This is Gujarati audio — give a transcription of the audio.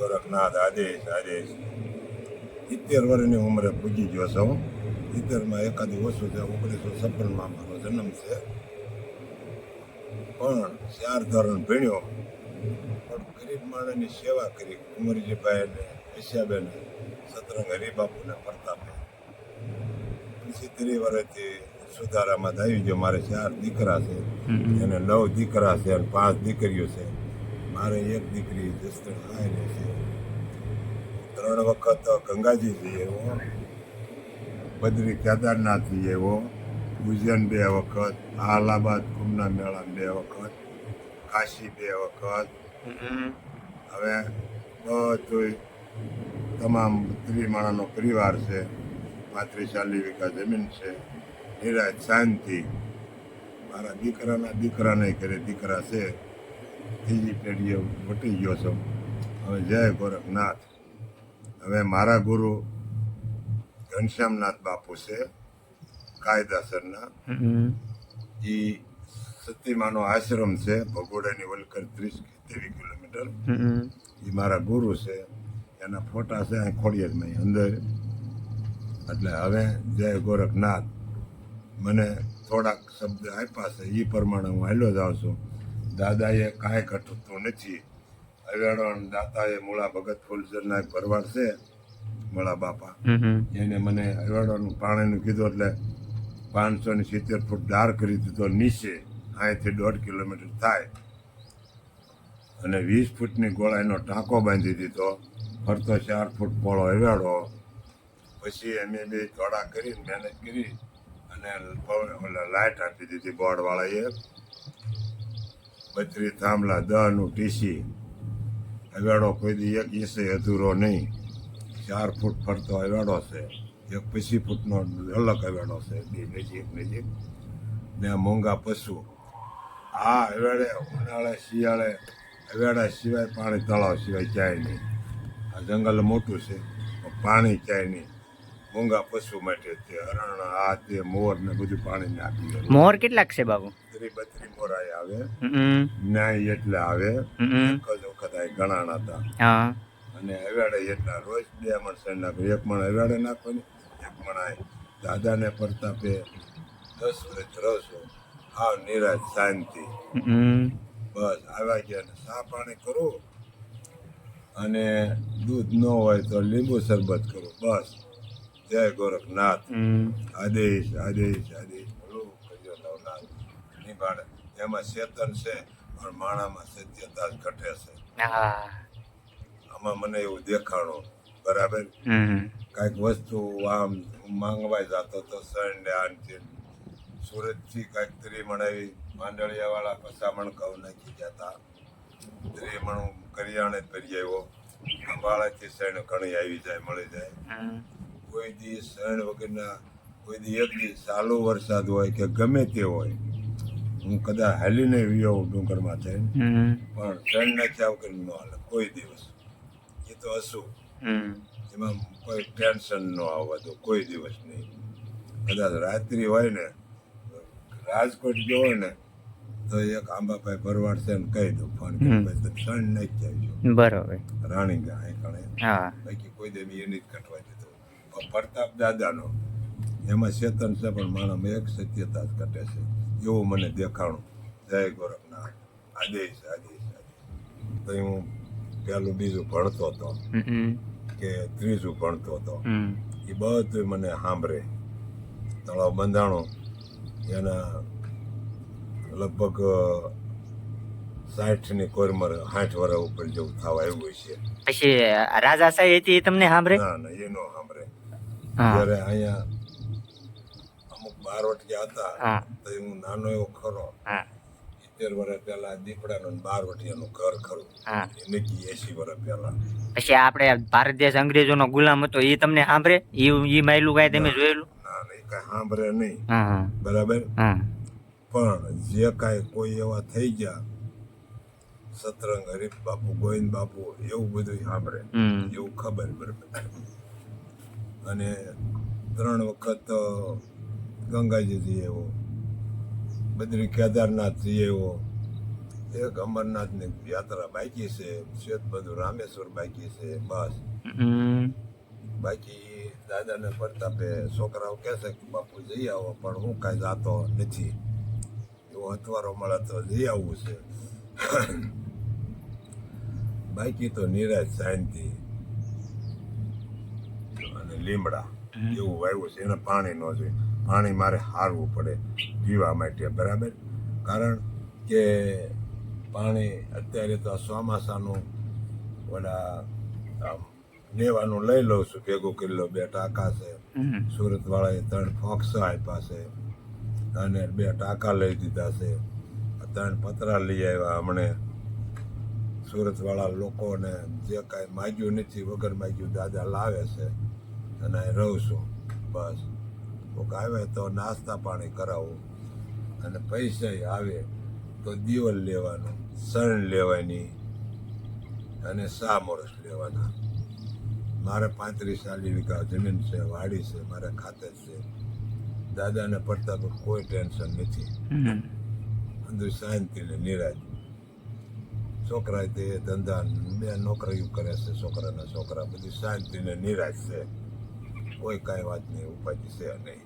ગોરખનાથ આદેશ આદેશ 70 વર્ષની ઉંમરે પૂજી ગયો છું. 70માં એકાદી ઓછું છે. 1956માં મારો જન્મ છે. પણ 4 ધોરણ ભણ્યો, પણ ગરીબ માણસની સેવા કરી. કુંવરજીભાઈને, એશિયાબેન, સતરંગ હરિબાપુને, પ્રતાપે. પછી 30 વર્ષથી સુધારામાં આવી ગયો. મારે 4 દીકરા છે, એને 9 દીકરા છે અને 5 દીકરીઓ છે. મારે 1 દીકરી જસ્ટર આવેલી છે. 3 વખત ગંગાજી જઈ આવ્યો, બદ્રી કેદારનાથ જઈ આવ્યો, ઉજ્જૈન 2 વખત, અલ્હાબાદ કુંભના મેળા 2 વખત, કાશી 2 વખત. હવે બધું તમામ 30 માણસનો પરિવાર છે. 35-40 વીઘા જમીન છે. નિરાજ શાંતિ. મારા દીકરાને ઘરે દીકરા છે. 3જી પેઢીએ વટી ગયો છું. હવે જય ગોરખનાથ. હવે મારા ગુરુ ઘનશ્યામનાથ બાપુ છે, કાયદાસરના. એ સતીમાનો આશ્રમ છે, ભગોડાની વલકર 30-40 કિલોમીટર. એ મારા ગુરુ છે. એના ફોટા છે અહીં ખોડિયારમાં અંદર. એટલે હવે જય ગોરખનાથ. મને થોડાક શબ્દ આપ્યા છે, એ પ્રમાણે હું હાલ્યો જાઉં છું. દાદાએ કાંઈ ઘટતું નથી. અવેડો દાતાએ મૂળા ભગત ફૂલચંદના ભરવાડ છે, મૂળા બાપા. એને મને અવેડોનું પાણીનું કીધું એટલે 570 ફૂટ ડાર કરી દીધો નીચે. અહીંથી 1.5 કિલોમીટર થાય. અને 20 ફૂટની ગોળાઈનો ટાંકો બાંધી દીધો. ફરતો 4 ફૂટ પોળો અવેડો. પછી અમે બે થોડા કરી મહેનત કરી અને લાઇટ આપી દીધી બોર્ડવાળાએ. 32 થાંભલા, 10નું ટીસી. અવેડો કોઈ દી 1 ઇંચે અધૂરો નહીં. 4 ફૂટ ફરતો અવેડો છે. 25 ફૂટનો અલગ અવેડો છે, બે નજીક. ને મોંઘા પશુ. આ અવેડે ઉનાળે શિયાળે અવેડા સિવાય પાણી, તળાવ સિવાય ક્યાંય નહીં. આ જંગલ મોટું છે, પાણી ક્યાંય નહીં. મોંઘા પશુ માટે તે હરણ, આ તે મોર ને બધું પાણી નાખી. મોર કેટલાક છે બાબુ? 32 મોરાય આવે. ન્યાય એટલે આવે. એક જ વખત આ ગણાણા હતા. અને અવેડે એટલા રોજ 2 મણ શેણ નાખો. 1 મણ અવેડે નાખવાની, 1 મણ આ. દાદાને પ્રતાપે 10 વર્ષ રહો. હા, નિરાજ શાંતિ. બસ આવ્યા ગયા ને ચા પાણી કરું, અને દૂધ ન હોય તો લીંબુ શરબત કરું. બસ જય ગોરખનાથ. આદેશ આદેશ આદેશ. ભલું કર્યો નવનાથ નિભાડે. એમાં ચેતન છે, પણ માણામાં સત્યતા જ ઘટે છે. આમાં મને એવું દેખાણું. બરાબર. કાંઈક વસ્તુ આમ માંગવાય જતો તો સણને આનથી સુરતથી કાંઈક 30 મણ આવી માંડળિયાવાળા પસામણ ઘઉં નાખી ગયા હતા. 30 મણ કરિયાણે જ ભરી આવ્યો. અંબાળાથી સણ ઘણી આવી જાય, મળી જાય. કોઈ દી સણ વગરના, કોઈ દી 1 દી ચાલુ વરસાદ હોય કે ગમે તે હોય, હું કદાચ હાલીને વિયો ડુંગરમાં થઈને, પણ સણ નાખ્યા વગર ન હાલે કોઈ દિવસ. એ તો હશું. એમાં કોઈ ટેન્શન ન આવવા દો કોઈ દિવસ નહીં. કદાચ રાત્રિ હોય ને, રાજકોટ ગયો હોય ને, તો એક આંબાભાઈ ભરવાડ છે ને કહી દઉં ફોન કરી, સણ નાખી આવજો. બરોબર. રાણી ગાય કણે. બાકી કોઈ દે એની જ કટવા દીધો. પ્રતાપ દાદાનો એમાં ચેતન છે, પણ માણસમાં એક સત્યતા જ ઘટે છે, એવું મને દેખાણું. જય ગોરખનાથ. આદેશ આદેશ આદેશ. તો હું પેલું બીજું ભણતો હતો કે 3જું ભણતો હતો, એ બધું મને સાંભળે. તળાવ બંધાણો એના લગભગ 60ની કોરમર 60 વર્ષ ઉપર જેવું થવા એવું છે. પછી રાજા સાહેબ હતી તમને સાંભળે? ના, એ નો સાંભળે. જ્યારે અહીંયા અમુક બારવટિયા હતા, તો હું નાનો એવો ખરો. 70 વર્ષ પહેલા દીપડાનું 12 ઘર ખરું. એ નક્કી 80 વર્ષ પહેલા. પછી આપણે ભારત દેશ અંગ્રેજોનો ગુલામ હતો, એ તમને સાંભળે? ઈ માયલું કાંઈ તમે જોયેલું? ના, એ કાંઈ સાંભળે નહીં. બરાબર. પણ જે કાંઈ કોઈ એવા થઈ ગયા, સતરંગ હરીફ બાપુ, ગોવિંદ બાપુ, એવું બધું સાંભળે, એવું ખબર. બરાબર. અને 3 વખત ગંગાજી જઈ આવ્યો, બદ્રી કેદારનાથ જઈ આવ્યો, એક અમરનાથની યાત્રા બાકી છે, શેત બધું રામેશ્વર બાકી છે, બસ. બાકી દાદાને પ્રતાપે છોકરાઓ કહેશે કે બાપુ જઈ આવો, પણ હું કાંઈ જાતો નથી. એવો હથવારો મળે તો જઈ આવવું છે. બાકી તો નિરાશ, શાંતિ અને લીમડા એવું વાવ્યું છે. એને પાણી ન જોઈએ, પાણી મારે હારવું પડે પીવા માટે, બરાબર. કારણ કે પાણી અત્યારે તો ચોમાસાનું ઓલા નેવાનું લઈ લઉં છું, ભેગું કરી લો. 2 ટાંકા છે, સુરતવાળાએ 3 ફોક્સ આપ્યા છે અને 2 ટાંકા લઈ દીધા છે. 3 પતરા લઈ આવ્યા હમણે. સુરતવાળા લોકોને જે કાંઈ માગ્યું નથી, વગર માગ્યું દાદા લાવે છે અને અહીં રહું છું, બસ. કોઈક આવે તો નાસ્તા પાણી કરાવું, અને પૈસા આવે તો દિવલ લેવાનું, શણ લેવાની અને મોરસ લેવાના. મારે 35-40 વીઘા જમીન છે, વાડી છે, મારે ખાતે છે. દાદાને પડતા પર કોઈ ટેન્શન નથી, બધું શાંતિ ને નિરાશ. છોકરા તે ધંધા 2 નોકરીઓ કરે છે, છોકરા બધી શાંતિ ને નિરાશ છે. કોઈ કાંઈ વાત નહીં, ઉપાધિ છે નહીં.